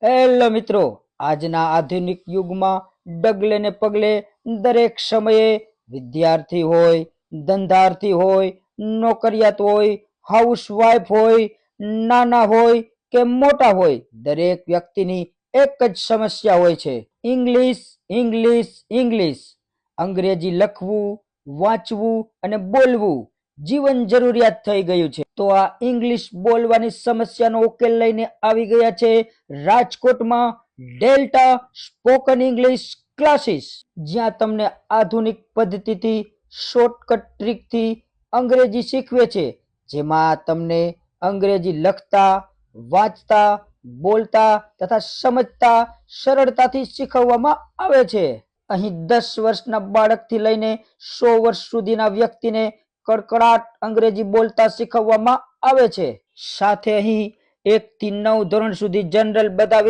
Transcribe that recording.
Hello મિત્રો, આજના આધુનિક યુગમાં ડગલે ને પગલે દરેક સમયે વિદ્યાર્થી હોય, ધંધાર્થી હોય, નોકરિયાત હોય, હાઉસવાઈફ હોય, નાના હોય કે મોટા હોય, દરેક વ્યક્તિની એક જ સમસ્યા હોય છે: ઇંગ્લિશ, ઇંગ્લિશ, ઇંગ્લિશ. અંગ્રેજી લખવું, વાંચવું અને બોલવું જીવન જરૂરિયાત થઈ ગયું છે. તો આ ઇંગ્લિશ બોલવાની સમસ્યાનો ઉકેલ લઈને આવી ગયા છે રાજકોટમાં ડેલ્ટા સ્પોકન ઇંગ્લિશ ક્લાસીસ, જ્યાં તમને આધુનિક પદ્ધતિથી શોર્ટકટ ટ્રીકથી અંગ્રેજી શીખવે છે, જેમાં તમને અંગ્રેજી લખતા, વાંચતા, બોલતા તથા સમજતા સરળતાથી શીખવવામાં આવે છે. અહીં 10 વર્ષના બાળકથી લઈને 100 વર્ષ સુધીના વ્યક્તિને કડકડાટ અંગ્રેજી બોલતા શીખવવામાં આવે છે. સાથે અહીં 1 થી 9 ધોરણ સુધી જનરલ બધા